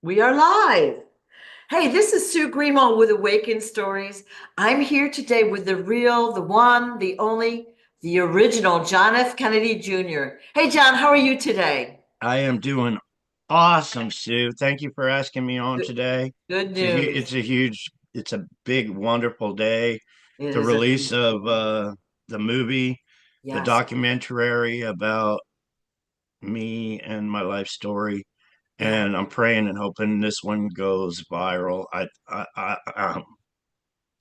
We are live. Hey, this is Sue Greenwald with Awakened Stories. I'm here today with the real, the one, the only, the original John F. Kennedy Jr. Hey, John, how are you today? I am doing awesome, Sue. Thank you for asking me on Good, today. good It's news. a huge, it's a big, wonderful day. It The is a release beautiful of day. the movie, the Yes. documentary about me and my life story, Yeah. and I'm praying and hoping this one goes viral. I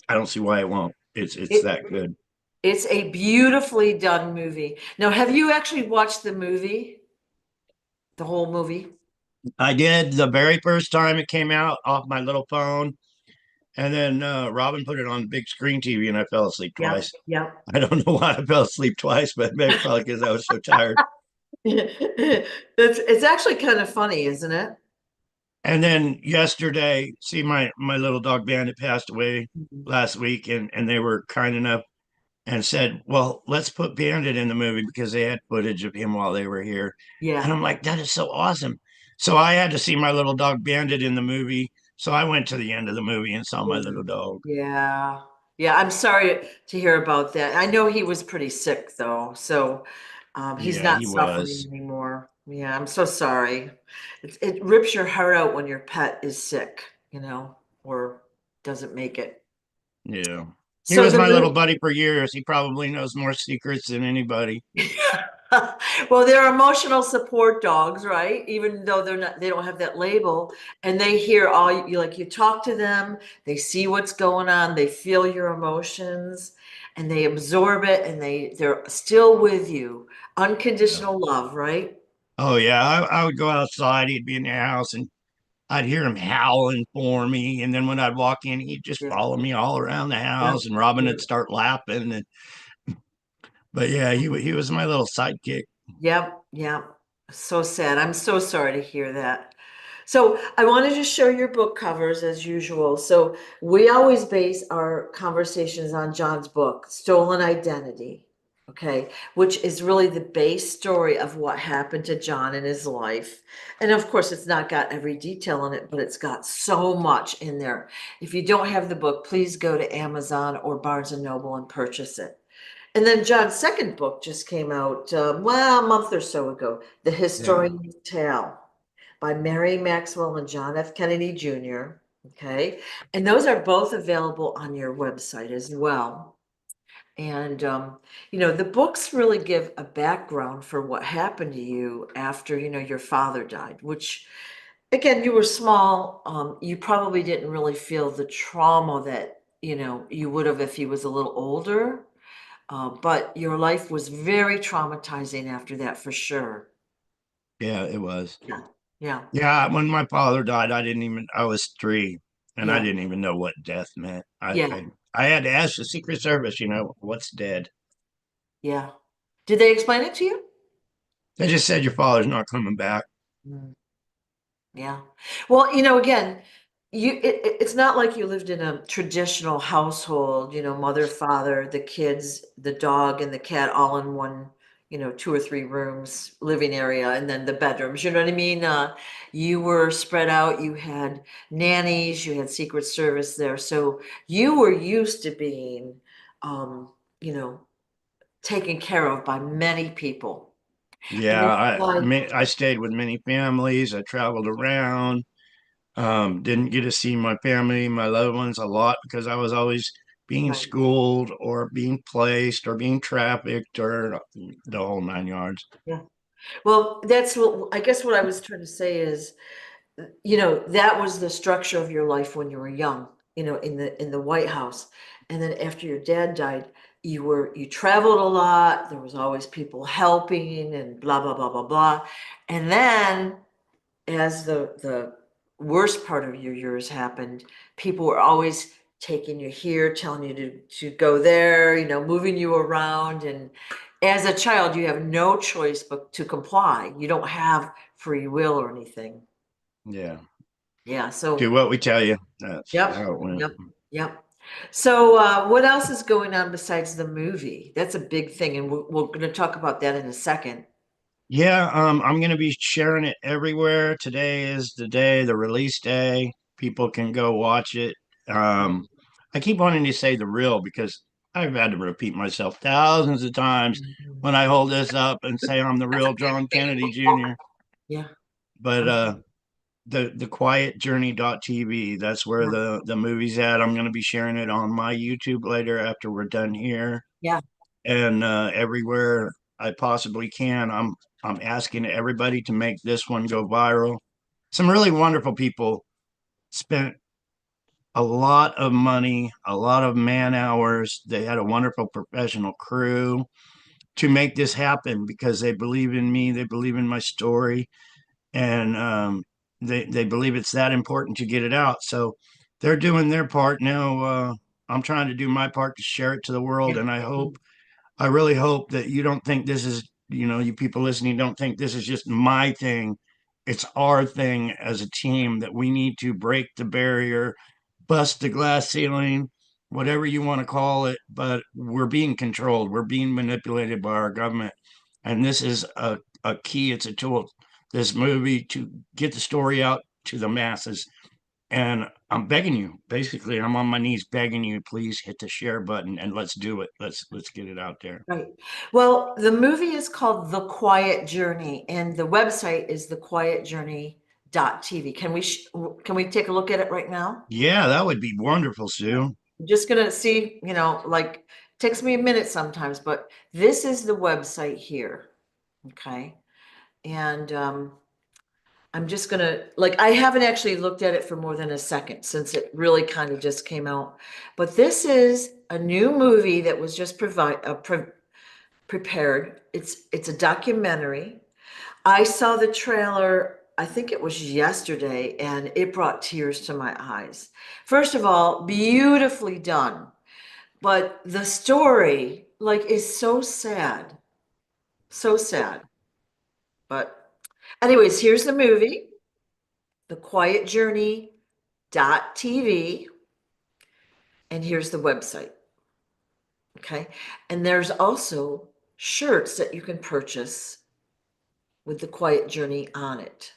don't see why it won't. It's It, that good. it's a beautifully done movie. Now, have you actually watched the movie? The whole movie? I did the very first time it came out off my little phone. And then Robin put it on big screen TV, and I fell asleep Yep. twice. Yep. I don't know why I fell asleep twice, but maybe probably because I was so tired. It's actually kind of funny, isn't it? And then yesterday, see, my little dog Bandit passed away Mhm. last week, and they were kind enough and said, "Well, let's put Bandit in the movie because they had footage of him while they were here." And Yeah. I'm like, "That is so awesome!" So I had to see my little dog Bandit in the movie. So I went to the end of the movie and saw my Yeah. little dog. Yeah. Yeah. I'm sorry to hear about that. I know he was pretty sick though, so he's Yeah, not he suffering was. anymore. Yeah, I'm so sorry. It rips your heart out when your pet is sick, or doesn't make it. Yeah. He So was the my little mo- buddy for years. He probably knows more secrets than anybody. well, they're emotional support dogs, right? Even though they don't have that label, and they hear all you like. You talk to them, they see what's going on, they feel your emotions, and they absorb it, and they're still with you. Yeah. Unconditional love, right? Oh yeah. I would go outside, he'd be in the house and I'd hear him howling for me. And then when I'd walk in, he'd just Yeah, follow me all around the yeah, house and Robin yeah. would start laughing. But yeah, he was my little sidekick. Yep, yep. So sad. I'm so sorry to hear that. So I wanted to show your book covers as usual. So we always base our conversations on John's book, Stolen Identity, okay, which is really the base story of what happened to John in his life. And of course, it's not got every detail in it, but it's got so much in there. If you don't have the book, please go to Amazon or Barnes and Noble and purchase it. And then John's second book just came out, well, a month or so ago, The Yeah. Historian's Tale by Mary Maxwell and John F. Kennedy Jr. Okay. And those are both available on your website as well. And, the books really give a background for what happened to you after, your father died, which, again, you were small. You probably didn't really feel the trauma that, you would have if he was a little older. But your life was very traumatizing after that, for sure. Yeah, it was. Yeah, yeah, Yeah, when my father died, I was 3 and I yeah, didn't even know what death meant. yeah, I had to ask the Secret Service, what's dead? yeah. Did they explain it to you? They just said your father's not coming back. Mm, yeah. Well, again, it's not like you lived in a traditional household, mother, father, the kids, the dog, and the cat all in one, 2 or 3 rooms, living area, and then the bedrooms. You know what I mean? You were spread out. You had nannies. You had Secret Service there, so you were used to being, um, you know, taken care of by many people, and Yeah, that's why. I stayed with many families. I traveled around. Didn't get to see my family, my loved ones a lot because I was always being Right. schooled or being placed or being trafficked or the whole 9 yards. Yeah. Well, that's what I guess what I was trying to say is, that was the structure of your life when you were young, in the White House. And then after your dad died, you traveled a lot. There was always people helping and blah blah blah blah blah. And then as the worst part of your years happened, people were always taking you here, telling you to go there, moving you around. And as a child, you have no choice but to comply. You don't have free will or anything. Yeah. Yeah. Do So, what we tell you. That's yep, how it went. yep, yep. So, what else is going on besides the movie? That's a big thing, and we're going to talk about that in a second. Yeah, I'm going to be sharing it everywhere. Today is the day, the release day. People can go watch it. Um, I keep wanting to say the real because I've had to repeat myself thousands of times Mhm. when I hold this up and say I'm the real John Kennedy Jr. Yeah. But I'm, the quietjourney.tv, that's where yeah. the movie's at. I'm going to be sharing it on my YouTube later after we're done here, Yeah. and everywhere I possibly can. I'm asking everybody to make this one go viral. Some really wonderful people spent a lot of money, a lot of man hours. They had a wonderful professional crew to make this happen because they believe in me, they believe in my story, and they believe it's that important to get it out. So they're doing their part now. I'm trying to do my part to share it to the world, Yeah. and I really hope that you don't think this is, you people listening don't think this is just my thing. It's our thing as a team that we need to break the barrier, bust the glass ceiling, whatever you want to call it. But we're being controlled, we're being manipulated by our government. And this is a key, it's a tool, this movie, to get the story out to the masses. And I'm begging you, basically, I'm on my knees begging you, please hit the share button and let's do it. Let's get it out there. Right. Well, the movie is called The Quiet Journey, and the website is thequietjourney.tv. Can we take a look at it right now? Yeah, that would be wonderful, Sue. I'm just gonna see, like takes me a minute sometimes, but this is the website here. Okay. And I'm just gonna like I haven't actually looked at it for more than a second since it really kind of just came out. But this is a new movie that was just prepared. It's a documentary. I saw the trailer, I think it was yesterday, and it brought tears to my eyes. First of all, beautifully done. But the story, like, is so sad. So sad. But anyways, here's the movie, The Quiet Journey TV, and here's the website. Okay. And there's also shirts that you can purchase with The Quiet Journey on it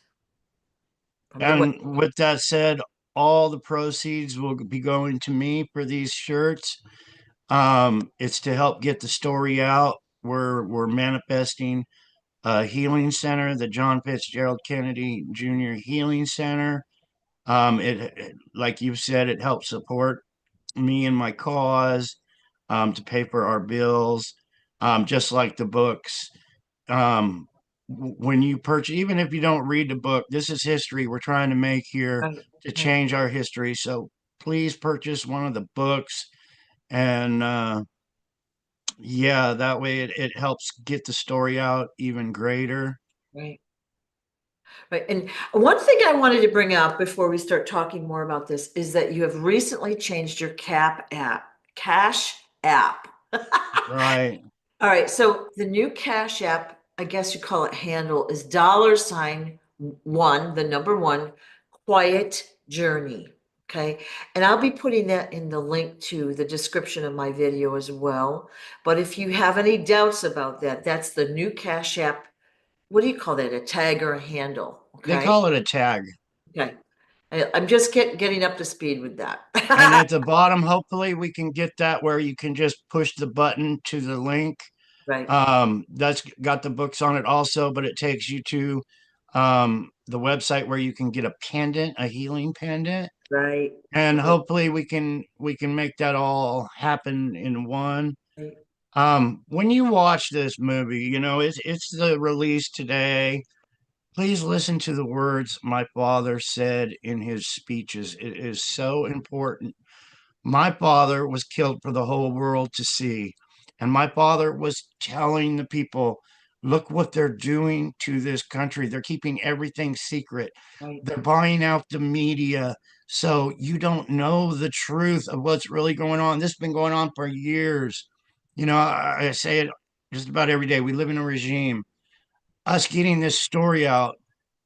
from the web. And with that said, all the proceeds will be going to me for these shirts. It's to help get the story out. We're manifesting a healing center, the John Fitzgerald Kennedy Jr. Healing Center. Like you've said, it helps support me and my cause, to pay for our bills, just like the books. When you purchase, even if you don't read the book, this is history we're trying to make here Right, to right, change our history. So please purchase one of the books, and yeah, that way it helps get the story out even greater. right. Right. And one thing I wanted to bring up before we start talking more about this is that you have recently changed your Cash app. Right. All right. So the new Cash app, I guess you call it handle, is $1, the number one, quiet journey. Okay. And I'll be putting that in the link to the description of my video as well. But if you have any doubts about that, that's the new Cash app. What do you call that? A tag or a handle? They Okay. call it a tag. Okay. I'm just getting up to speed with that. And at the bottom, hopefully, we can get that where you can just push the button to the link. Right, That's got the books on it also, but it takes you to the website where you can get a pendant, a healing pendant, right, and right, hopefully we can make that all happen in one. right, When you watch this movie, it's the release today. Please listen to the words my father said in his speeches. It is so important. My father was killed for the whole world to see. And my father was telling the people, look what they're doing to this country. They're keeping everything secret. right, They're buying out the media. So you don't know the truth of what's really going on. This has been going on for years. I say it just about every day. We live in a regime. Us getting this story out,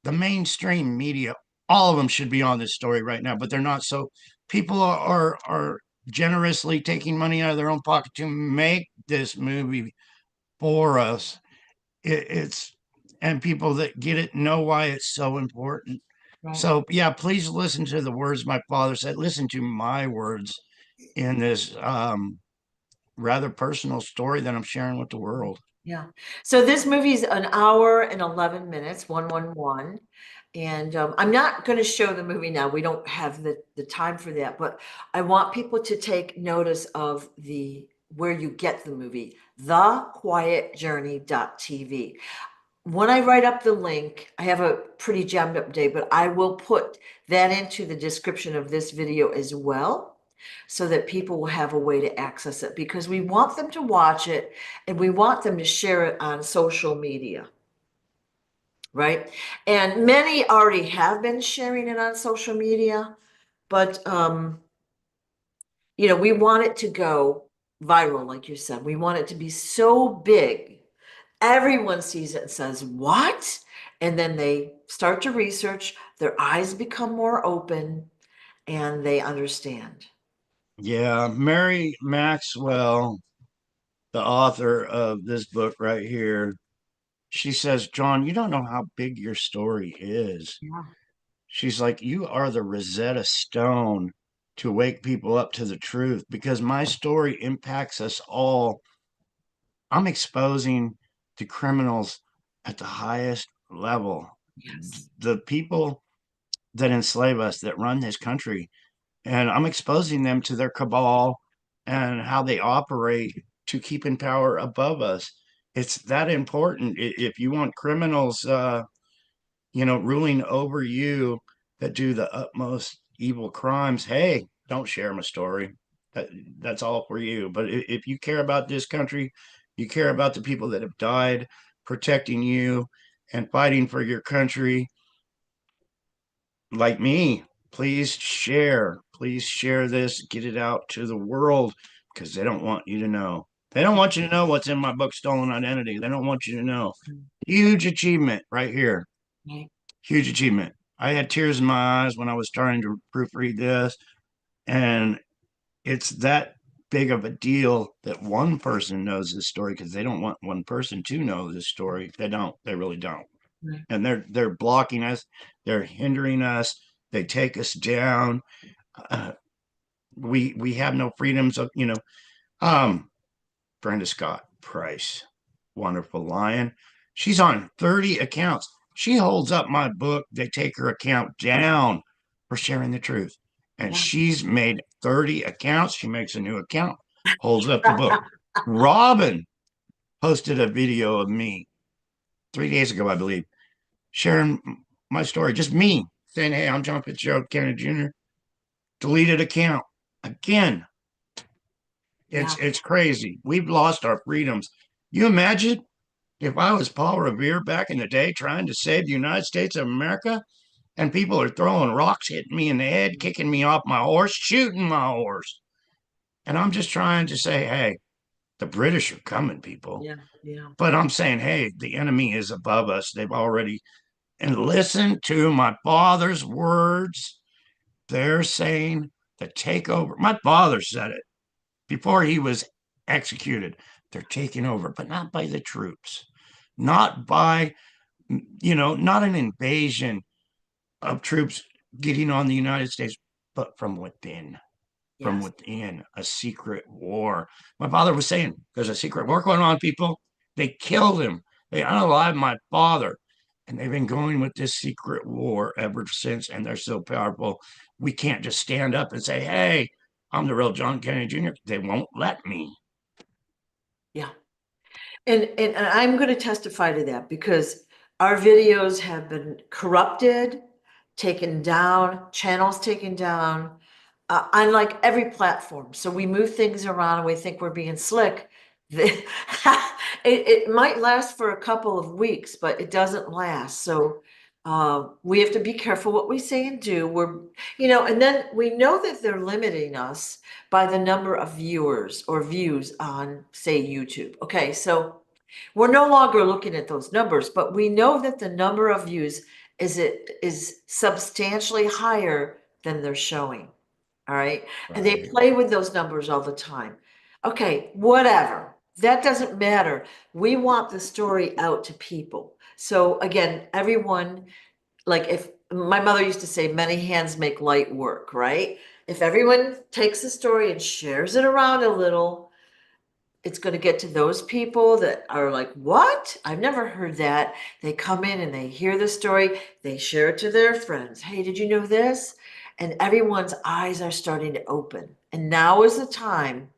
the mainstream media, all of them should be on this story right now, but they're not. So people are generously taking money out of their own pocket to make this movie for us. It's and people that get it know why it's so important. Right. So, yeah, please listen to the words my father said. Listen to my words in this rather personal story that I'm sharing with the world. Yeah. So this movie's an hour and 11 minutes, 111. And I'm not going to show the movie now. We don't have the time for that, but I want people to take notice of the where you get the movie, thequietjourney.tv. When I write up the link, I have a pretty jammed up day, but I will put that into the description of this video as well, so that people will have a way to access it, because we want them to watch it and we want them to share it on social media, right? And many already have been sharing it on social media, but we want it to go viral, like you said. We want it to be so big everyone sees it and says, "What?" And then they start to research, their eyes become more open, and they understand. Yeah, Mary Maxwell, the author of this book right here, she says, John, you don't know how big your story is. Yeah. She's like, you are the Rosetta Stone to wake people up to the truth because my story impacts us all. I'm exposing the criminals at the highest level, Yes. the people that enslave us, that run this country, and I'm exposing them to their cabal and how they operate to keep in power above us. It's that important. If you want criminals, ruling over you that do the utmost evil crimes, hey, don't share my story. That, that's all for you. But if you care about this country, you care about the people that have died protecting you and fighting for your country, like me, please share. Please share this, get it out to the world because they don't want you to know. They don't want you to know what's in my book, Stolen Identity. They don't want you to know. Huge achievement right here. Right. Huge achievement. I had tears in my eyes when I was trying to proofread this, and it's that big of a deal that one person knows this story because they don't want one person to know this story. They don't. They really don't. Right. And they're blocking us. They're hindering us. They take us down. Uh, we have no freedoms of Brenda Scott Price, wonderful lion. She's on 30 accounts. She holds up my book. They take her account down for sharing the truth. And Yeah. she's made 30 accounts. She makes a new account, holds up the book. Robin posted a video of me 3 days ago, I believe, sharing my story. Just me saying, hey, I'm John Fitzgerald Kennedy Jr. Deleted account. Again, Yeah. it's crazy. We've lost our freedoms. You imagine if I was Paul Revere back in the day trying to save the United States of America and people are throwing rocks, hitting me in the head, kicking me off my horse, shooting my horse. And I'm just trying to say, hey, the British are coming, people. Yeah. Yeah. But I'm saying, hey, the enemy is above us. They've already, and listen to my father's words. They're saying the takeover. My father said it before he was executed. They're taking over, but not by the troops, not by, not an invasion of troops getting on the United States, but from Yes. within a secret war. My father was saying, there's a secret war going on, people. They killed him. They unalived my father. And they've been going with this secret war ever since, and they're so powerful. We can't just stand up and say, hey, I'm the real John Kennedy Jr. They won't let me. Yeah. And I'm going to testify to that, because our videos have been corrupted, taken down, channels taken down, on like every platform. So we move things around and we think we're being slick. It might last for a couple of weeks, but it doesn't last. So we have to be careful what we say and do. And then we know that they're limiting us by the number of viewers or views on, say, YouTube. Okay, so we're no longer looking at those numbers, but we know that the number of views is substantially higher than they're showing. All right. And they Right. play with those numbers all the time. Okay, whatever. That doesn't matter. We want the story out to people. So again, everyone, like if my mother used to say, many hands make light work, right? If everyone takes a story and shares it around a little, it's going to get to those people that are like, what? I've never heard that. They come in and they hear the story, they share it to their friends. Hey, did you know this? And everyone's eyes are starting to open. And now is the time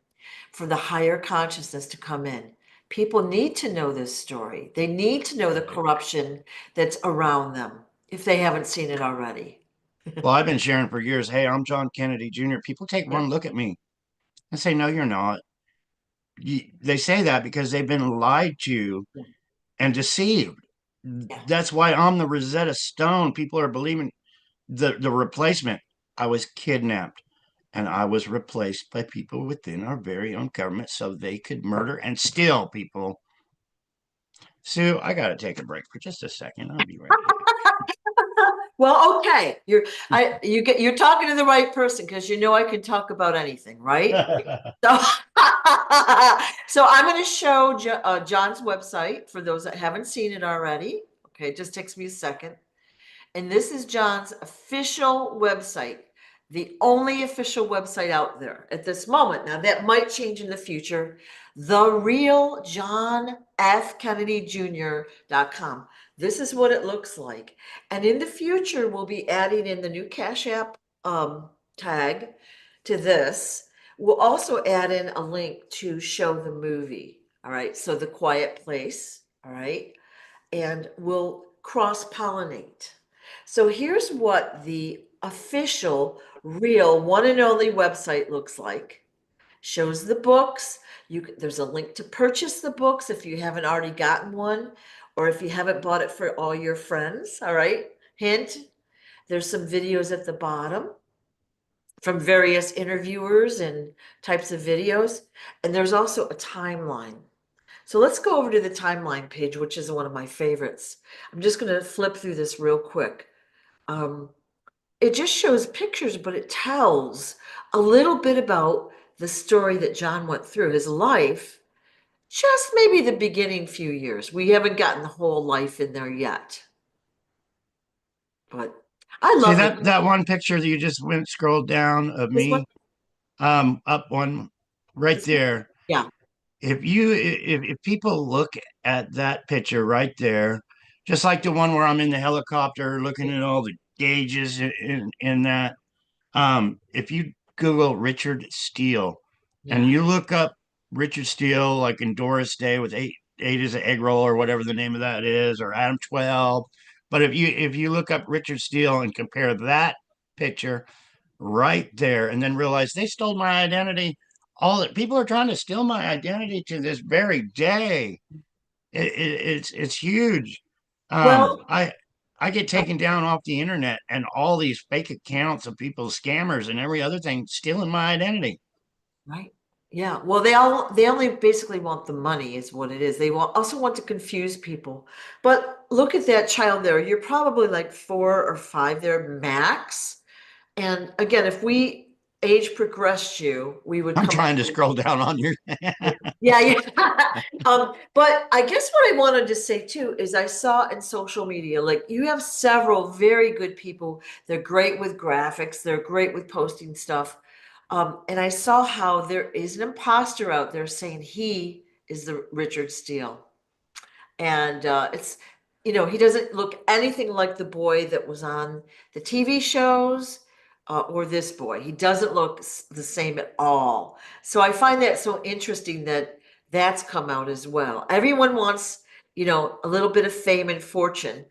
for the higher consciousness to come in. People need to know this story. They need to know the Right. corruption that's around them if they haven't seen it already. Well, I've been sharing for years. Hey, I'm John Kennedy Jr. People take Yeah. one look at me and say, no, you're not. They say that because they've been lied to Yeah. and deceived. Yeah. That's why I'm the Rosetta Stone. People are believing the replacement. I was kidnapped and I was replaced by people within our very own government so they could murder and steal people. Sue, I got to take a break for just a second. I'll be right Well, okay. You're talking to the right person because you know I can talk about anything, right? back. So, so I'm going to show John's website for those that haven't seen it already. Okay, it just takes me a second. And this is John's official website, the only official website out there at this moment. Now, that might change in the future. The real John F. Kennedy Jr.com. This is what it looks like. And in the future, we'll be adding in the new Cashapp tag to this. We'll also add in a link to show the movie. All right. So, The Quiet Place. All right. And we'll cross pollinate. So here's what the official, real, one and only website looks like. Shows the books. There's a link to purchase the books if you haven't already gotten one, or if you haven't bought it for all your friends. All right. Hint, there's some videos at the bottom from various interviewers and types of videos. And there's also a timeline. So let's go over to the timeline page, which is one of my favorites. I'm just going to flip through this real quick. Um, it just shows pictures, but it tells a little bit about the story that John went through, his life, just maybe the beginning few years. We haven't gotten the whole life in there yet, but I See love the that one picture that you just went scrolled down of this one. me, up one right This one. there. Yeah, If people look at that picture right there, just like the one where I'm in the helicopter looking at all the gauges in that, if you Google Richard Steele and yeah, you look up Richard Steele like in Doris Day with eight is an egg roll or whatever the name of that is, or Adam 12. But if you look up Richard Steele and compare that picture right there and then realize they stole my identity, all that people are trying to steal my identity to this very day. It's huge. um well, i I get taken down off the internet and all these fake accounts of people, scammers and every other thing, stealing my identity. right. Yeah. Well, they only basically want the money is what it is. They also want to confuse people. But look at that child there. You're probably like 4 or 5 there max. And again, if we age progressed you, we would I'm come up trying to with, scroll down on your yeah, yeah. But I guess what I wanted to say too is I saw in social media, like you have several very good people. They're great with graphics, they're great with posting stuff. And I saw how there is an imposter out there saying he is the Richard Steele. And it's, he doesn't look anything like the boy that was on the TV shows or this boy. He doesn't look the same at all. So I find that so interesting that that's come out as well. Everyone wants, a little bit of fame and fortune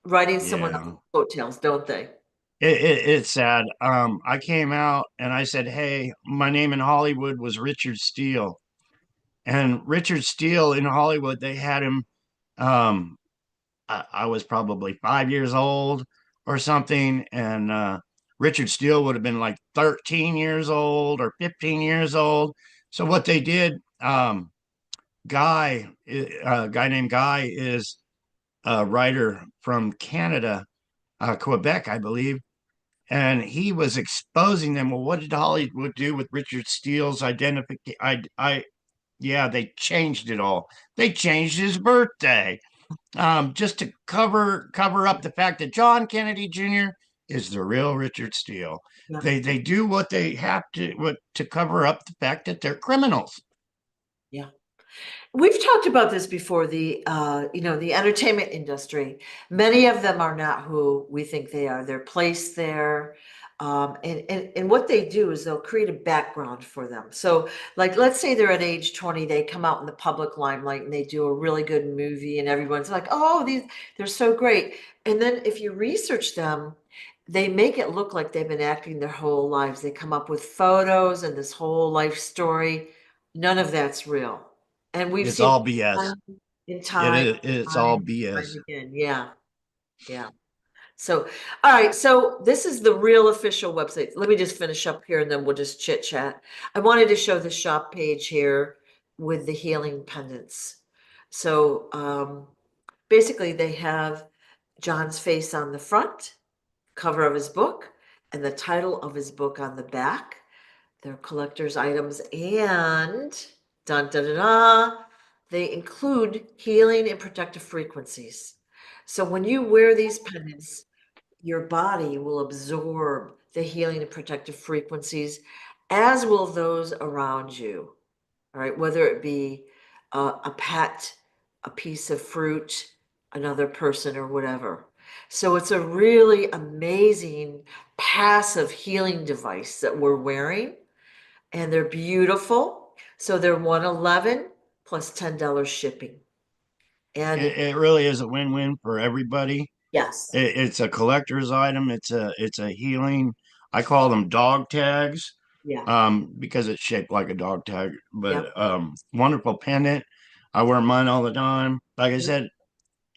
riding someone else's Yeah, coattails, don't they? it's sad. I came out and I said, hey, my name in Hollywood was Richard Steele. And Richard Steele in Hollywood, they had him, um I was probably 5 years old or something, and Richard Steele would have been like 13 years old or 15 years old. So what they did, a guy named Guy is a writer from Canada, Quebec, I believe, and he was exposing them. Well, what did Hollywood do with Richard Steele's identification? Yeah, they changed it all. They changed his birthday. just to cover up the fact that John Kennedy Jr. is the real Richard Steele. Yeah. They do what they have to cover up the fact that they're criminals. Yeah. We've talked about this before, the entertainment industry. Many of them are not who we think they are. They're placed there. And what they do is they'll create a background for them. So, like, let's say they're at age 20, they come out in the public limelight and they do a really good movie, and everyone's like, oh, they're so great. And then if you research them, they make it look like they've been acting their whole lives. They come up with photos and this whole life story. None of that's real. And we've It's seen all BS. time and It time, is. It's all BS. time again. Yeah, yeah. So, all right. So this is the real official website. Let me just finish up here and then we'll just chit chat. I wanted to show the shop page here with the healing pendants. So basically they have John's face on the front, cover of his book, and the title of his book on the back. They're collector's items and dun da da da. They include healing and protective frequencies. So when you wear these pendants, your body will absorb the healing and protective frequencies, as will those around you. All right, whether it be a pet, a piece of fruit, another person, or whatever. So it's a really amazing passive healing device that we're wearing, and they're beautiful. So they're 111 plus $10 shipping. And It really is a win-win for everybody. yes, It's a collector's item. It's a healing. I call them dog tags, yeah, because it's shaped like a dog tag. yep, But wonderful pendant. I wear mine all the time. Like I yep, said,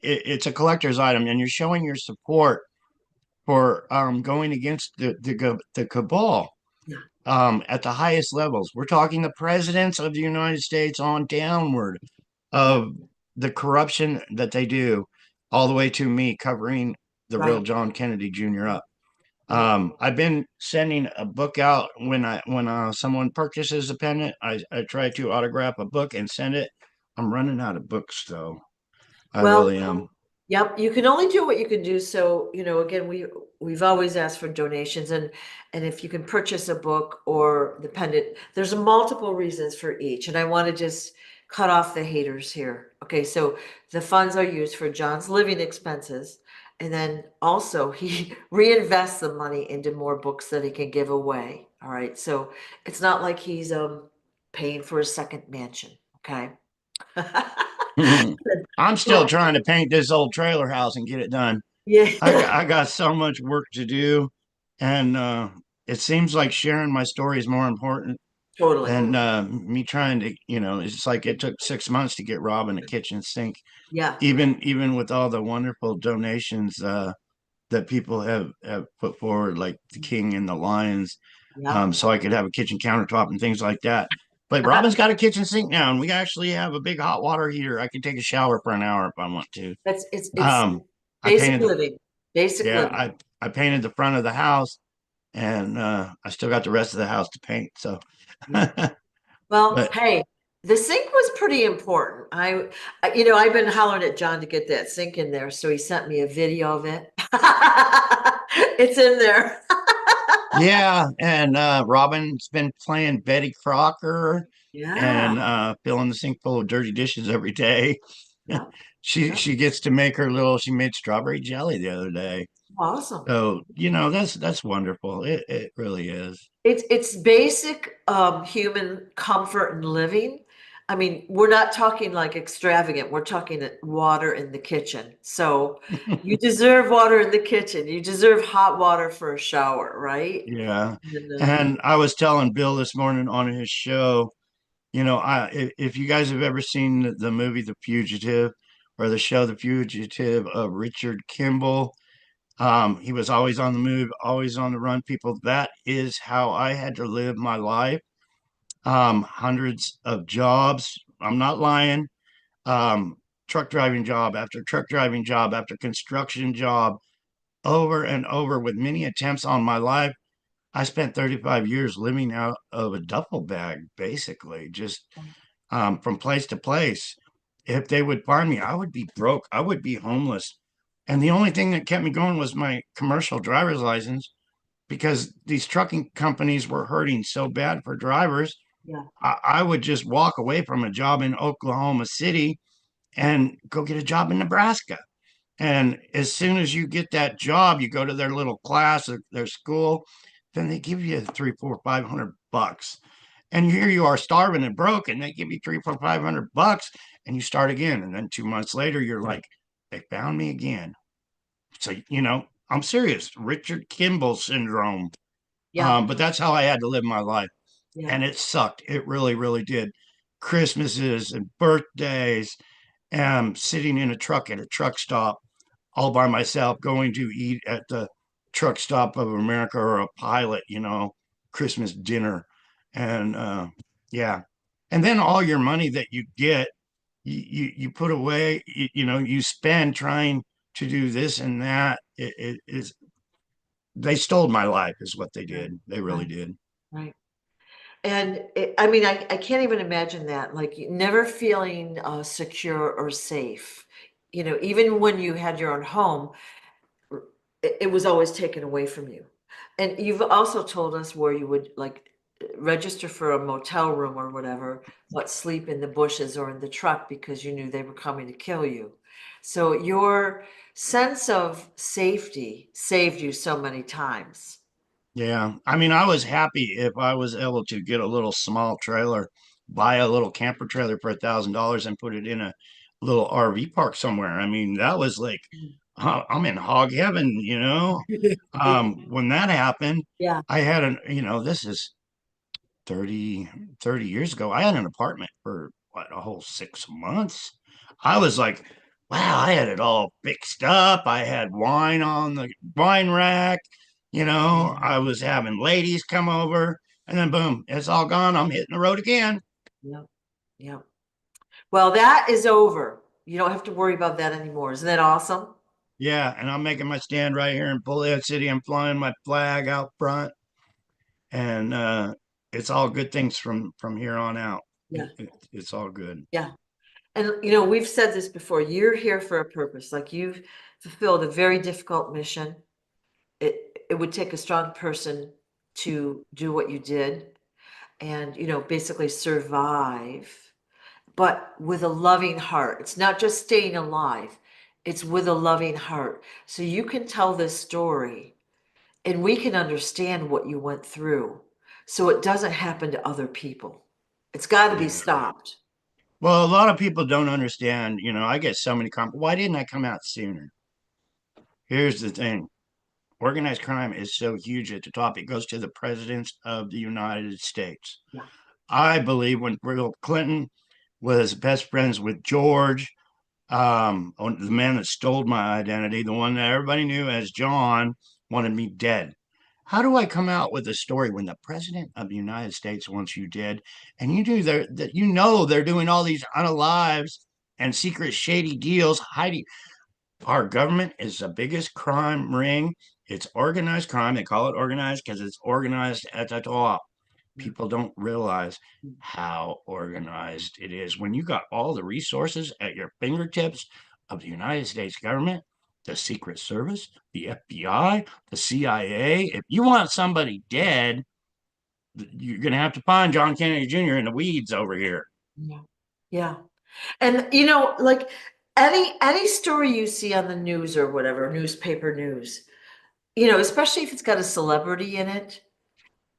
it's a collector's item, and you're showing your support for going against the cabal yeah, at the highest levels. We're talking the presidents of the United States on downward yeah, of the corruption that they do, all the way to me covering the real right, John Kennedy Jr. up. right. I've been sending a book out when someone purchases a pendant. I try to autograph a book and send it. I'm running out of books though. I Well, really am. yep, you can only do what you can do. So, again, we've always asked for donations, and if you can purchase a book or the pendant, there's multiple reasons for each. And I want to just cut off the haters here. Okay, so the funds are used for John's living expenses, and then also he reinvests the money into more books that he can give away. All right, so it's not like he's paying for a second mansion. Okay. I'm still trying to paint this old trailer house and get it done. Yeah, I got so much work to do, and it seems like sharing my story is more important totally. than me trying to. It's like it took 6 months to get Robin a kitchen sink, Yeah, even with all the wonderful donations that people have put forward, like the King and the Lions, yeah. so I could have a kitchen countertop and things like that. But Robin's got a kitchen sink now, and we actually have a big hot water heater. I can take a shower for an hour if I want to. It's Um, I basic painted the living, basic yeah, living. I painted the front of the house, and I still got the rest of the house to paint. So, Yeah. Well, but hey, the sink was pretty important. I've been hollering at John to get that sink in there, so he sent me a video of it. It's in there. yeah, and Robin's been playing Betty Crocker Yeah, and filling the sink full of dirty dishes every day. yeah, she yeah. she gets to make her little. She made strawberry jelly the other day. Awesome. So that's wonderful. It really is. It's basic human comfort and living. I mean, we're not talking like extravagant. We're talking water in the kitchen. So you deserve water in the kitchen. You deserve hot water for a shower, right? Yeah. And And I was telling Bill this morning on his show, if you guys have ever seen the movie The Fugitive or the show The Fugitive of Richard Kimball, he was always on the move, always on the run. People, that is how I had to live my life. Hundreds of jobs. I'm not lying. Um, Truck driving job after truck driving job after construction job, over and over with many attempts on my life. I spent 35 years living out of a duffel bag, basically, just from place to place. if they would find me, I would be broke. I would be homeless. And the only thing that kept me going was my commercial driver's license because these trucking companies were hurting so bad for drivers. Yeah. I would just walk away from a job in Oklahoma City and go get a job in Nebraska. And as soon as you get that job, you go to their little class or their school, then they give you three, four, $500. And here you are starving and broke, and they give you three, four, $500, and you start again. And then 2 months later, you're like, they found me again. So, I'm serious. Richard Kimball syndrome. Yeah. But that's how I had to live my life. Yeah. And it sucked. It really, really did. Christmases and birthdays, and sitting in a truck at a truck stop all by myself, going to eat at the truck stop of America or a pilot, Christmas dinner. And yeah. And then all your money that you get, you put away, you spend trying to do this and that. It is they stole my life is what they Right. did. They really Right. did. Right. And I mean, I can't even imagine that, like never feeling secure or safe. Even when you had your own home, it was always taken away from you. And you've also told us where you would like register for a motel room or whatever, but sleep in the bushes or in the truck because you knew they were coming to kill you. So your sense of safety saved you so many times. Yeah. I mean, I was happy if I was able to get a little small trailer, buy a little camper trailer for $1,000 and put it in a little RV park somewhere. I mean, that was like, I'm in hog heaven. When that happened, Yeah. I had this is 30 years ago. I had an apartment for what, a whole 6 months. I was like, wow, I had it all fixed up. I had wine on the wine rack. I was having ladies come over, and then boom, it's all gone. I'm hitting the road again. Yeah. Yeah. Well, that is over. You don't have to worry about that anymore. Isn't that awesome? Yeah, and I'm making my stand right here in Bullhead City. I'm flying my flag out front, and it's all good things from here on out. Yeah. It's all good. Yeah. And we've said this before. You're here for a purpose. Like you've fulfilled a very difficult mission. It would take a strong person to do what you did and, basically survive, but with a loving heart. It's not just staying alive. It's with a loving heart. So you can tell this story and we can understand what you went through so it doesn't happen to other people. It's got to be Yeah. stopped. Well, a lot of people don't understand. I get so many comments. Why didn't I come out sooner? Here's the thing: organized crime is so huge at the top. It goes to the presidents of the United States. Yeah. I believe when Bill Clinton was best friends with George, the man that stole my identity, the one that everybody knew as John, wanted me dead. How do I come out with a story when the president of the United States wants you dead, and you do that? They're doing all these unalives and secret shady deals, hiding. Our government is the biggest crime ring. It's organized crime. They call it organized because it's organized at the top. Yeah. People don't realize how organized it is. When you got all the resources at your fingertips of the United States government, the Secret Service, the FBI, the CIA, if you want somebody dead, you're going to have to find John Kennedy Jr. in the weeds over here. Yeah. Yeah. And like any story you see on the news or whatever, newspaper news, especially if it's got a celebrity in it,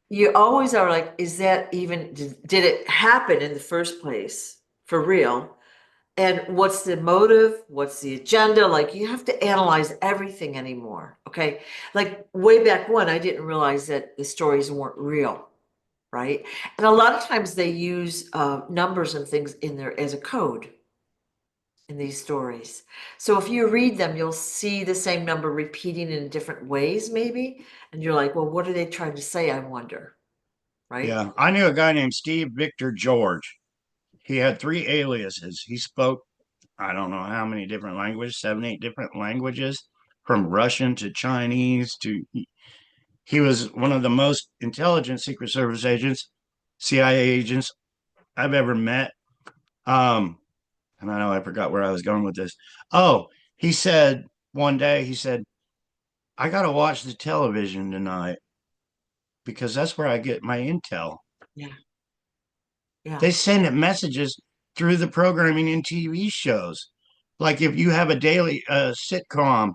you always are like, is that even, did it happen in the first place for real? And what's the motive? What's the agenda? Like you have to analyze everything anymore. Okay. Like way back when I didn't realize that the stories weren't real. Right. And a lot of times they use numbers and things in there as a code in these stories. So if you read them, you'll see the same number repeating in different ways, maybe. And you're like, well, what are they trying to say? I wonder. Right. Yeah, I knew a guy named Steve Victor George. He had three aliases. He spoke, I don't know how many different languages, 7, 8 different languages, from Russian to Chinese to. He was one of the most intelligent Secret Service agents, CIA agents I've ever met. Um, And I know I forgot where I was going with this. Oh, he said one day, he said, I got to watch the television tonight because that's where I get my intel. Yeah. Yeah. They send messages through the programming in TV shows. Like if you have a daily sitcom,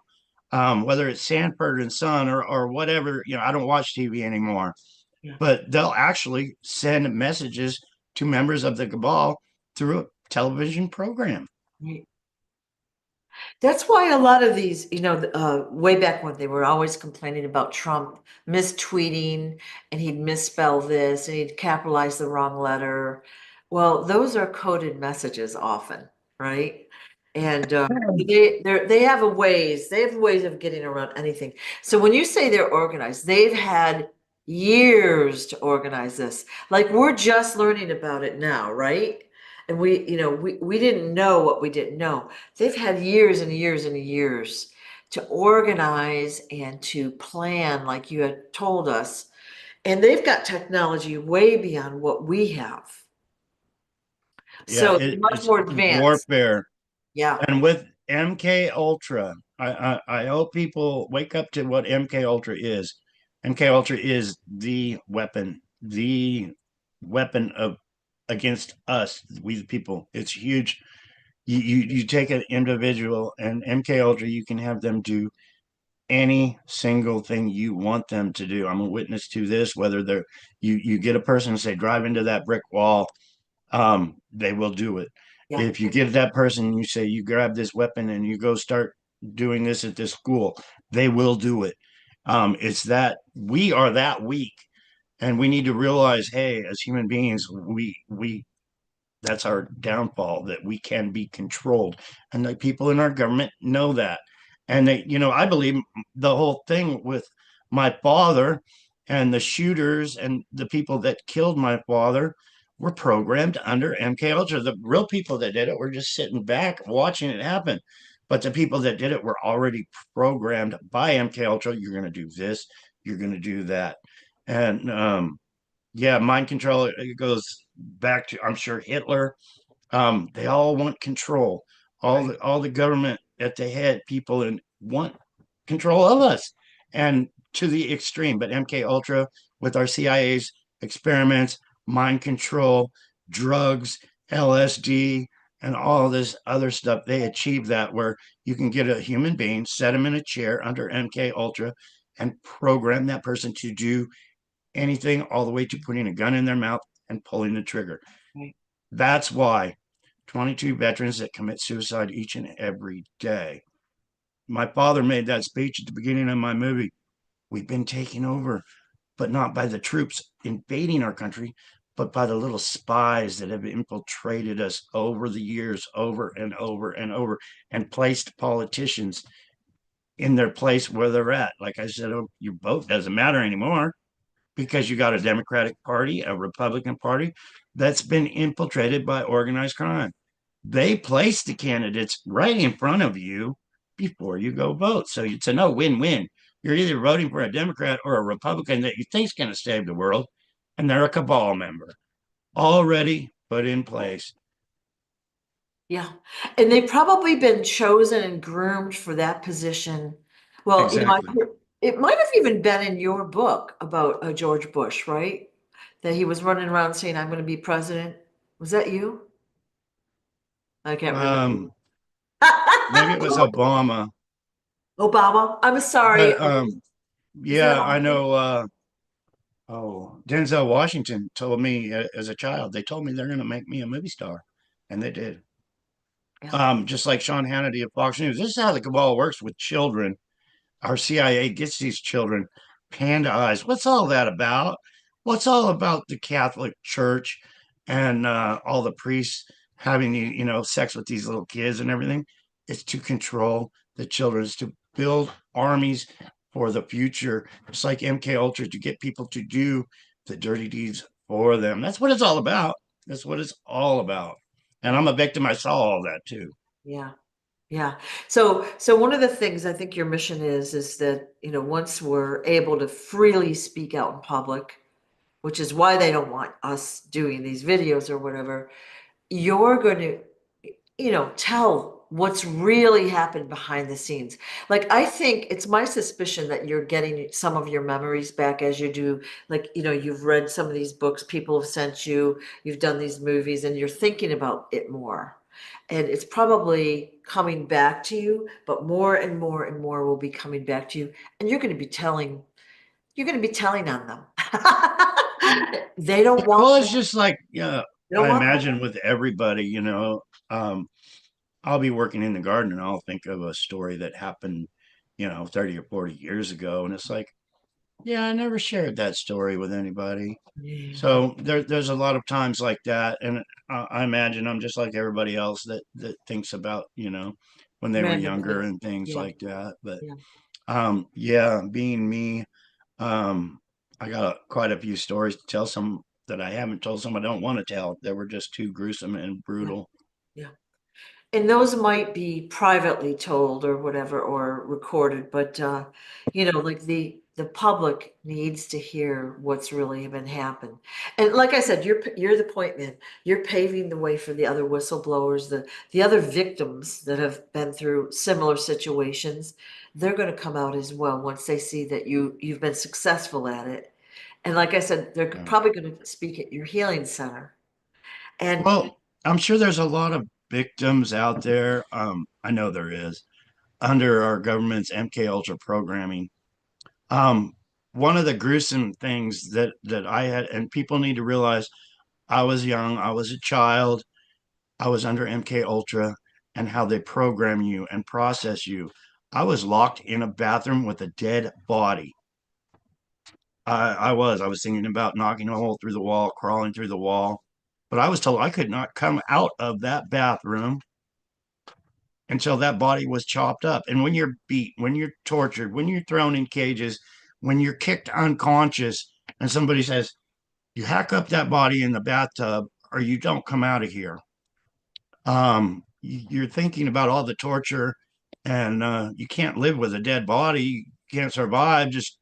whether it's Sanford and Son or whatever, I don't watch TV anymore, Yeah. but they'll actually send messages to members of the cabal through a television program. Right. That's why a lot of these, way back when they were always complaining about Trump mistweeting and he'd misspell this and he'd capitalize the wrong letter. Well, those are coded messages often, right? And they have ways of getting around anything. So when you say they're organized, they've had years to organize this. Like we're just learning about it now, right? And we didn't know what we didn't know. They've had years and years and years to organize and to plan, like you had told us. And they've got technology way beyond what we have. Yeah, So they're much it's more advanced. warfare. Yeah. And with MK Ultra, I hope people wake up to what MK Ultra is. MK Ultra is the weapon of against us, we the people. It's huge. You take an individual and MK Ultra, you can have them do any single thing you want them to do. I'm a witness to this. Whether they're you get a person and say drive into that brick wall, they will do it. Yeah. If you get that person and you say you grab this weapon and you go start doing this at this school, they will do it. It's that we are that weak, and we need to realize, hey, as human beings, we that's our downfall, that we can be controlled, and the people in our government know that. And I believe the whole thing with my father and the shooters and the people that killed my father were programmed under MK Ultra. The real people that did it were just sitting back watching it happen, but the people that did it were already programmed by MK Ultra. You're going to do this, you're going to do that. And yeah, mind control, it goes back to, I'm sure, Hitler. They all want control. All Right. the government at the head people and want control of us, and to the extreme. But MK Ultra with our CIA's experiments, mind control, drugs, LSD, and all this other stuff, they achieve that where you can get a human being, set them in a chair under MK Ultra, and program that person to do anything, all the way to putting a gun in their mouth and pulling the trigger. Right. That's why 22 veterans that commit suicide each and every day. My father made that speech at the beginning of my movie. We've been taken over, but not by the troops invading our country, but by the little spies that have infiltrated us over the years, over and over and over, and placed politicians in their place where they're at. Like I said, oh, your vote doesn't matter anymore because you got a Democratic Party, a Republican Party that's been infiltrated by organized crime. They place the candidates right in front of you before you go vote. So it's a no win win. You're either voting for a Democrat or a Republican that you think is going to save the world, and they're a cabal member already put in place. Yeah. And they've probably been chosen and groomed for that position. Well, Exactly. it might have even been in your book about George Bush, right? That he was running around saying, I'm going to be president. Was that you? I can't remember. Um, Maybe it was Obama, Obama. I'm sorry. but Is that yeah, I Obama? know. Oh, Denzel Washington told me as a child, they told me they're going to make me a movie star, and they did. Yeah. Just like Sean Hannity of Fox News. This is how the cabal works with children. Our CIA gets these children panda eyes. What's all that about? What's all about the Catholic Church and all the priests having sex with these little kids and everything? It's to control the children. It's to build armies for the future. It's like MK Ultra to get people to do the dirty deeds for them. That's what it's all about. That's what it's all about. And I'm a victim. I saw all that too. Yeah. Yeah. So one of the things I think your mission is that, once we're able to freely speak out in public, which is why they don't want us doing these videos or whatever, you're going to tell what's really happened behind the scenes. Like, I think it's my suspicion that you're getting some of your memories back as you do. Like, you've read some of these books people have sent you, you've done these movies, and you're thinking about it more. And it's probably coming back to you, but more and more and more will be coming back to you. And you're going to be telling on them. They don't want Well, it's that. just like, They don't I want that. imagine with everybody, um, I'll be working in the garden and I'll think of a story that happened, 30 or 40 years ago. And it's like, yeah, I never shared that story with anybody. Yeah. So there's a lot of times like that. And I imagine I'm just like everybody else that thinks about, when they were younger Reminiscing. and things Yeah. like that. But Yeah. yeah, being me, I got quite a few stories to tell, some that I haven't told, some I don't want to tell. That were just too gruesome and Yeah. brutal. Yeah. And those might be privately told or whatever or recorded, but like the public needs to hear what's really been happened. And like I said, you're the point man. You're paving the way for the other whistleblowers, the other victims that have been through similar situations. They're going to come out as well once they see that you've been successful at it. And like I said, they're Yeah. probably going to speak at your healing center. And Well, I'm sure there's a lot of victims out there. I know there is under our government's MK Ultra programming. Um, One of the gruesome things that I had, and people need to realize, I was young, I was a child, I was under MK Ultra, and how they program you and process you. I was locked in a bathroom with a dead body. I was thinking about knocking a hole through the wall, crawling through the wall, but I was told I could not come out of that bathroom until that body was chopped up. And when you're beat, when you're tortured, when you're thrown in cages, when you're kicked unconscious, and somebody says, you hack up that body in the bathtub or you don't come out of here. You're thinking about all the torture, and you can't live with a dead body. You can't survive. Just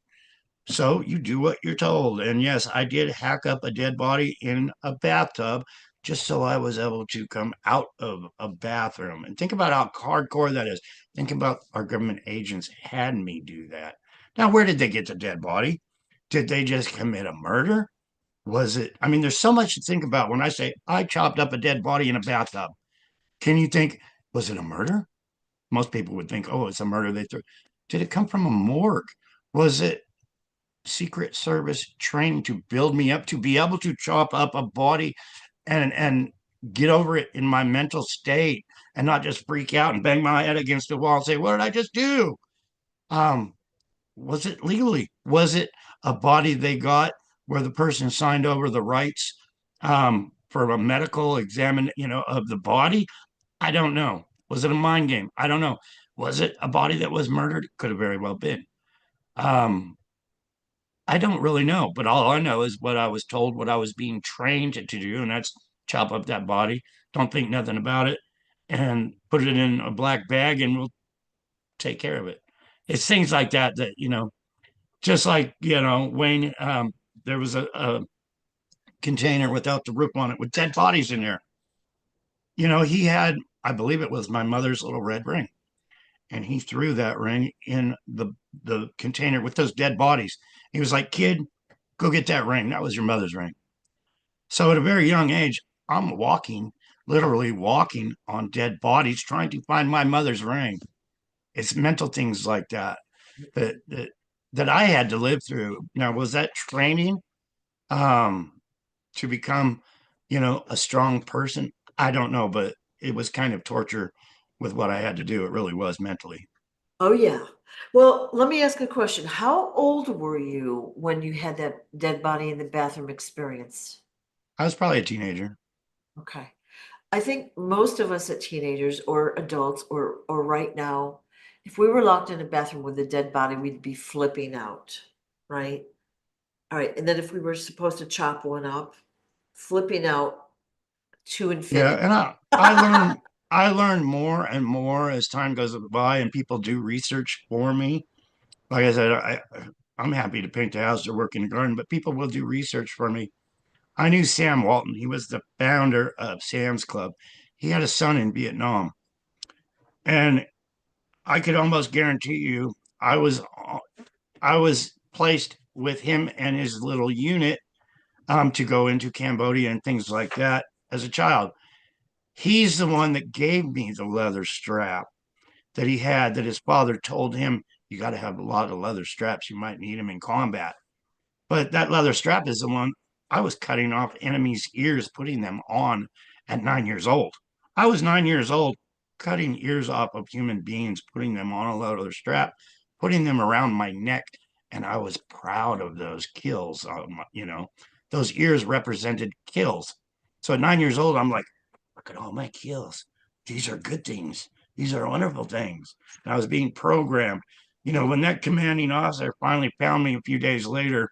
so you do what you're told. And yes, I did hack up a dead body in a bathtub just so I was able to come out of a bathroom. And think about how hardcore that is. Think about our government agents had me do that. Now, where did they get the dead body? Did they just commit a murder? Was it? I mean, there's so much to think about when I say I chopped up a dead body in a bathtub. Can you think, was it a murder? Most people would think, oh, it's a murder. They threw. Did it come from a morgue? Was it Secret Service training to build me up to be able to chop up a body and get over it in my mental state and not just freak out and bang my head against the wall and say, what did I just do? Um, was it legally? Was it a body they got where the person signed over the rights for a medical examine, of the body? I don't know. Was it a mind game? I don't know. Was it a body that was murdered? Could have very well been. Um, I don't really know, but all I know is what I was told, what I was being trained to do, and that's chop up that body, don't think nothing about it, and put it in a black bag, and we'll take care of it. It's things like that that, just like, Wayne, there was a container without the roof on it with dead bodies in there. He had, I believe it was my mother's little red ring, and he threw that ring in the container with those dead bodies. He was like, kid, go get that ring. That was your mother's ring. So at a very young age, I'm walking, literally walking on dead bodies, trying to find my mother's ring. It's mental things like that I had to live through. Now, was that training um, to become, a strong person? I don't know, but it was kind of torture with what I had to do. It really was mentally. Oh, yeah. Well, let me ask a question. How old were you when you had that dead body in the bathroom experience? I was probably a teenager. Okay. I think most of us at teenagers or adults or right now, if we were locked in a bathroom with a dead body, we'd be flipping out, right? All right. And then if we were supposed to chop one up, flipping out to Yeah, infinity. and I learned more and more as time goes by, and people do research for me. Like I said, I'm happy to paint the house or work in the garden, but people will do research for me. I knew Sam Walton. He was the founder of Sam's Club. he had a son in Vietnam, and I could almost guarantee you, I was I was placed with him and his little unit to go into Cambodia and things like that as a child. He's the one that gave me the leather strap that he had, that his father told him, you got to have a lot of leather straps. You might need them in combat. But that leather strap is the one I was cutting off enemies' ears, putting them on at 9 years old. I was 9 years old, cutting ears off of human beings, putting them on a leather strap, putting them around my neck. And I was proud of those kills. Those ears represented kills. So at 9 years old, I'm like, look at all my kills. These are good things. These are wonderful things. And I was being programmed. When that commanding officer finally found me a few days later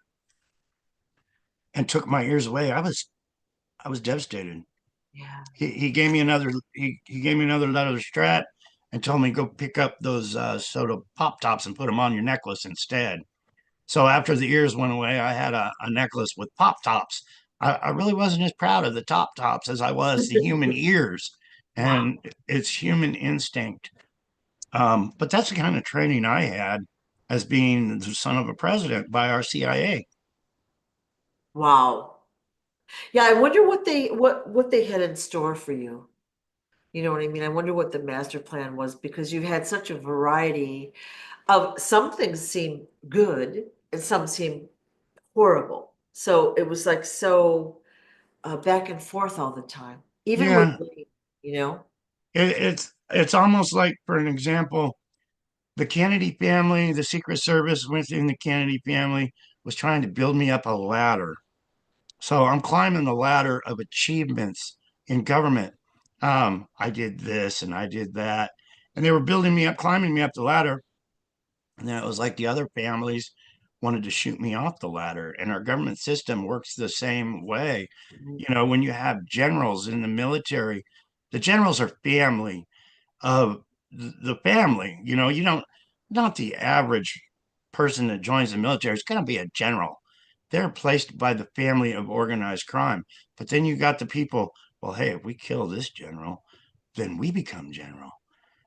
and took my ears away, I was devastated. Yeah. He gave me another leather strap and told me go pick up those soda pop tops and put them on your necklace instead. So after the ears went away, I had a necklace with pop tops. I really wasn't as proud of the top tops as I was the human ears, Wow. and it's human instinct. But that's the kind of training I had as being the son of a president by our CIA. Wow. Yeah, I wonder what they had in store for you. You know what I mean? I wonder what the master plan was because you had such a variety of some things seem good and some seem horrible. So it was like so back and forth all the time, even with Yeah, me, you know? it's almost like, for an example, the Kennedy family, the Secret Service within the Kennedy family was trying to build me up a ladder. So I'm climbing the ladder of achievements in government. I did this and I did that. And they were building me up, climbing me up the ladder. And then it was like the other families wanted to shoot me off the ladder. And our government system works the same way. Mhm. When you have generals in the military, the generals are family of the family. You don't, not the average person that joins the military is going to be a general. They're placed by the family of organized crime. But then you got the people, well, hey, if we kill this general, then we become general.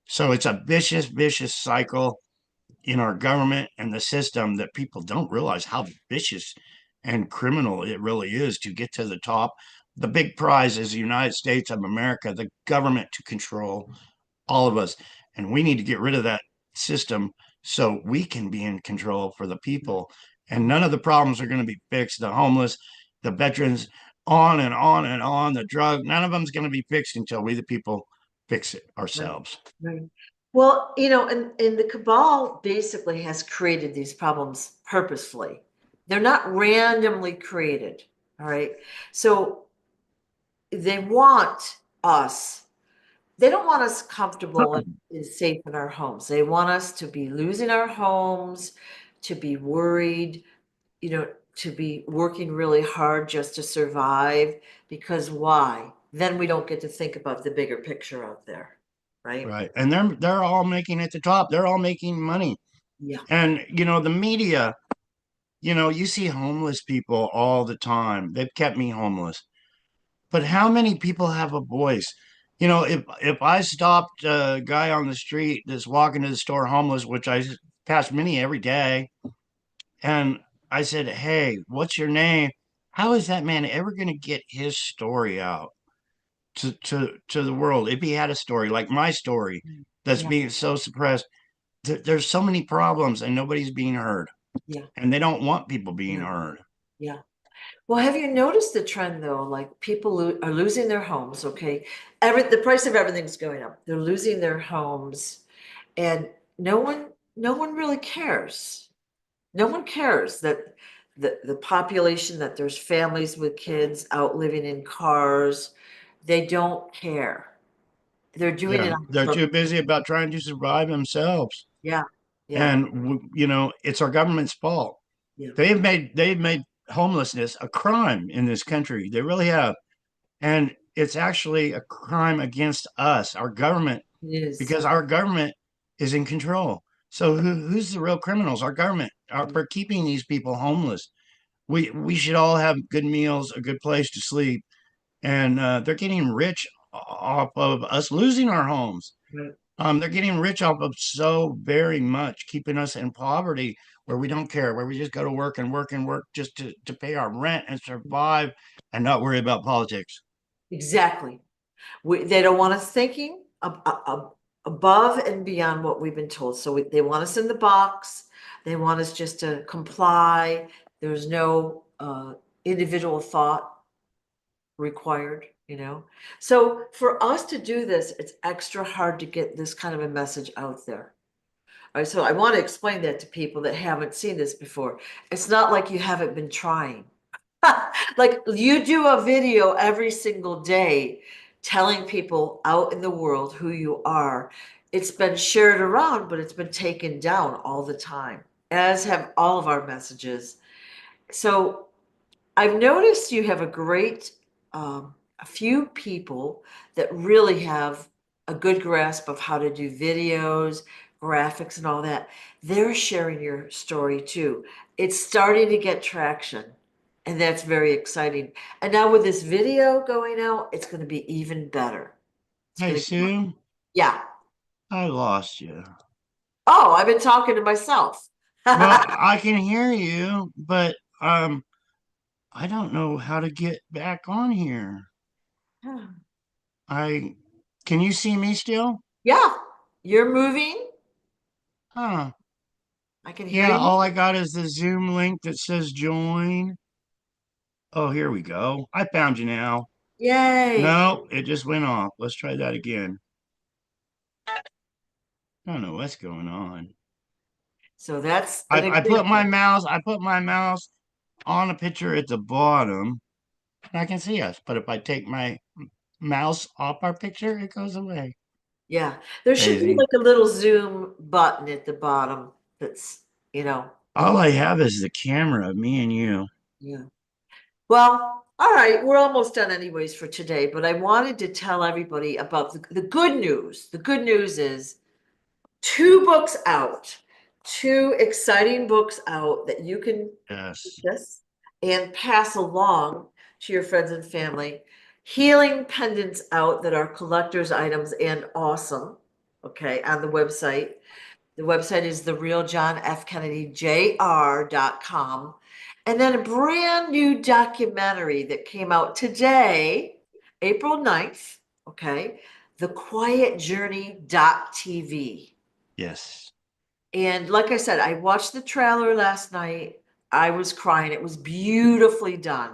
So it's a vicious, vicious cycle in our government and the system that people don't realize how vicious and criminal it really is to get to the top. The big prize is the United States of America, the government to control all of us. And we need to get rid of that system so we can be in control for the people. And none of the problems are going to be fixed. The homeless, the veterans, on and on and on, the drug, none of them is going to be fixed until we, the people, fix it Right. ourselves. Right. Well, and the cabal basically has created these problems purposefully. They're not randomly created. All right. So they want us, they don't want us comfortable and safe in our homes. They want us to be losing our homes, to be worried, to be working really hard just to survive. Because why? Then we don't get to think about the bigger picture out there, right? Right. And they're all making it to top. They're all making money. Yeah. And the media, you see homeless people all the time. They've kept me homeless. But how many people have a voice? If I stopped a guy on the street that's walking to the store homeless, which I pass many every day, and I said, "Hey, what's your name?" How is that man ever going to get his story out to the world if he had a story like my story Mm. that's Yeah. being so suppressed? There's so many problems and nobody's being heard, Yeah. and they don't want people being Yeah. heard. Yeah. Well, have you noticed the trend though? Like people are losing their homes, okay? The price of everything's going up. They're losing their homes and no one really cares. No one cares that the population, that there's families with kids out living in cars. They don't care. They're doing it Yeah, on they're too purpose. busy about trying to survive themselves. Yeah. Yeah. And it's our government's fault. Yeah. They've made homelessness a crime in this country. They really have. And it's actually a crime against us, our government, It is. because our government is in control. So who's the real criminals? Our government are for keeping these people homeless. We should all have good meals, a good place to sleep, and they're getting rich off of us losing our homes. Right. They're getting rich off of so very much, keeping us in poverty where we don't care, where we just go to work and work and work just to pay our rent and survive and not worry about politics. Exactly. They don't want us thinking above and beyond what we've been told. So they want us in the box. They want us just to comply. There's no individual thought required, you know? So for us to do this, it's extra hard to get this kind of a message out there. All right, so I want to explain that to people that haven't seen this before. It's not like you haven't been trying. Like you do a video every single day telling people out in the world who you are. It's been shared around, but it's been taken down all the time, as have all of our messages. So I've noticed you have a few people that really have a good grasp of how to do videos, graphics, and all that. They're sharing your story too. It's starting to get traction, and that's very exciting. And now with this video going out, it's going to be even better. It's Hey, going to, Sue, yeah. I lost you. Oh, I've been talking to myself. Well, I can hear you, but I don't know how to get back on here. I can you see me still? Yeah, you're moving. Huh. I can hear Yeah, you. all I got is the Zoom link that says join. Oh, here we go. I found you now. Yay. No, it just went off. Let's try that again. I don't know what's going on. So that's an I example. put my mouse on a picture at the bottom, and I can see us. But if I take my mouse off our picture, it goes away. Yeah, there should be Crazy. like a little zoom button at the bottom that's, you know, All I have is the camera of me and you. yeah. Well, all right, we're almost done anyways for today, but I wanted to tell everybody about the good news. The good news is two books out, two exciting books out that you can Yes, purchase and pass along to your friends and family. Healing pendants out that are collector's items and awesome, okay, on the website. The website is the real John F. Kennedy Jr.com. And then a brand new documentary that came out today, April 9th. Okay. The Quiet Journey TV. yes, And like I said, I watched the trailer last night. I was crying. It was beautifully done.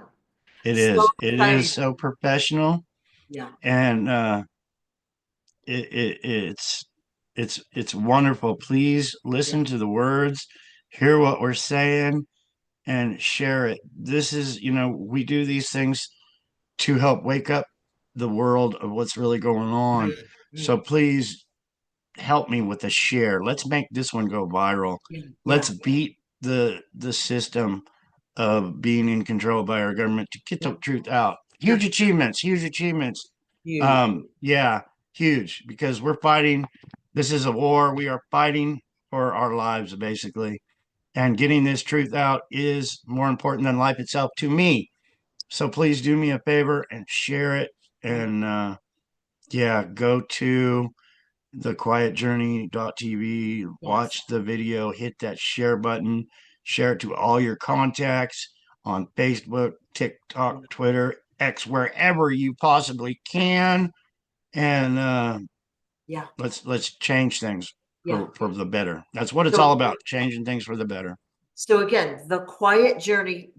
it So is. It is exciting. so professional, Yeah. and it's it's wonderful. Please Yeah. listen to the words, hear what we're saying, and share it. This is, we do these things to help wake up the world of what's really going on. Right. So Right. please help me with a share. Let's make this one go viral. Yeah. Let's Yeah. beat the system of being in control by our government to get Yeah. the truth out. Yeah. Huge achievements, huge achievements. Huge. Yeah, huge because we're fighting. This is a war. We are fighting for our lives, basically. And getting this truth out is more important than life itself to me. So please do me a favor and share it. Yeah. And yeah, go to thequietjourney.tv, Yes. watch the video, hit that share button, share it to all your contacts on Facebook, TikTok, Yeah. Twitter, X, wherever you possibly can. And Yeah. let's change things Yeah. for the better. That's what it's all So, about, changing things for the better. so again, the quiet journey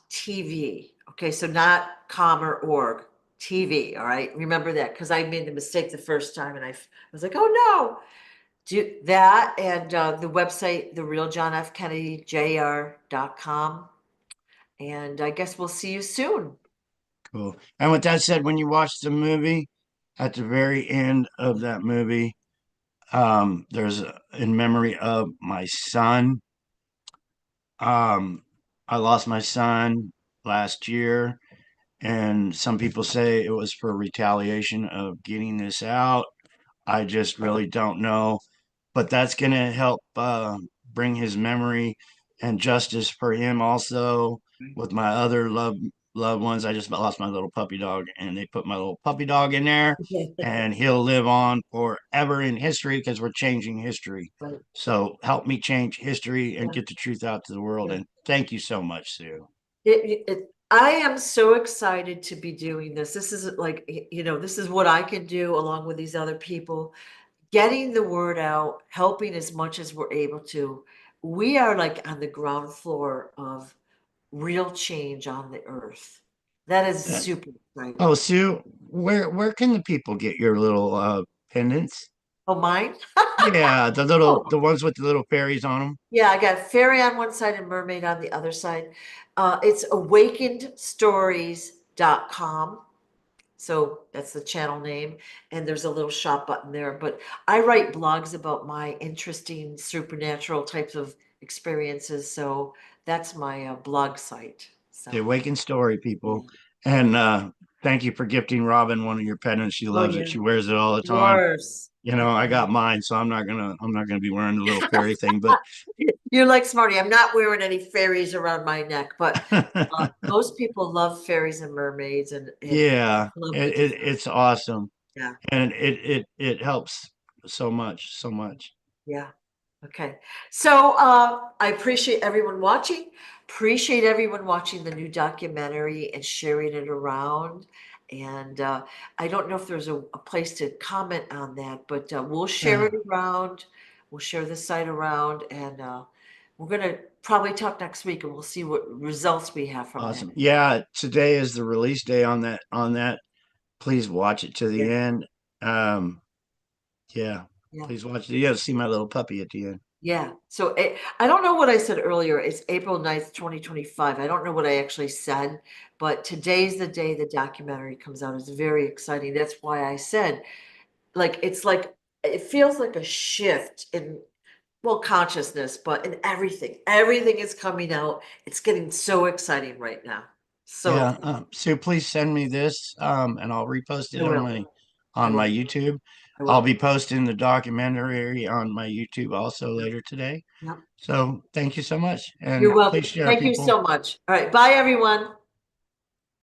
TV. Okay, so not com or org, TV. All right, remember that because I made the mistake the first time and I was like, oh no, do that. And the website, the real John F. Kennedy Jr.com. And I guess we'll see you soon. Cool. And with that said, when you watch the movie, at the very end of that movie, in memory of my son. Um, I lost my son last year, and some people say it was for retaliation of getting this out. I just really don't know, but that's going to help bring his memory and justice for him also with my other loved loved ones. I just lost my little puppy dog, and they put my little puppy dog in there, and he'll live on forever in history because we're changing history. Right. So help me change history and Yeah. get the truth out to the world. Yeah. And thank you so much, Sue. I am so excited to be doing this. This is like, this is what I can do along with these other people, getting the word out, helping as much as we're able to. We are like on the ground floor of real change on the earth. That is Uh, super oh, exciting. Sue, where can the people get your little pendants? Oh, mine? Yeah, Oh, the ones with the little fairies on them. yeah, I got fairy on one side and mermaid on the other side. It's awakenedstories.com. So that's the channel name. And there's a little shop button there. But I write blogs about my interesting supernatural types of experiences. So that's my blog site. The So, Awakened Story, yeah. people. Yeah. And thank you for gifting Robin one of your pendants. She Oh, loves it. yeah. She wears it all the time. Yours. You know, Yeah. I got mine, so I'm not gonna be wearing the little fairy thing, but You're like Smarty. I'm not wearing any fairies around my neck, but most people love fairies and mermaids and yeah, love the design. it's awesome. Yeah. And it helps so much, so much. Yeah. Okay. So I appreciate everyone watching. Appreciate everyone watching the new documentary and sharing it around. And I don't know if there's a place to comment on that, but we'll share it Yeah, around. We'll share the site around, and we're gonna probably talk next week, and we'll see what results we have from that. awesome. Yeah, today is the release day on that. Please watch it to Yeah. the end. Um, yeah, Yeah. please watch it. You got to see my little puppy at the end. Yeah. So I don't know what I said earlier. It's April 9th, 2025. I don't know what I actually said, but today's the day the documentary comes out. It's very exciting. That's why I said, it's like, it feels like a shift in, well, consciousness, but in everything. Everything is coming out. It's getting so exciting right now. So Yeah, exciting. Sue, please send me this, and I'll repost I it will. I on my will. YouTube. I I'll will. be posting the documentary on my YouTube also Yep. later today. Yep. So thank you so much, You're and welcome. please share, Thank you people. so much. All right. Bye, everyone.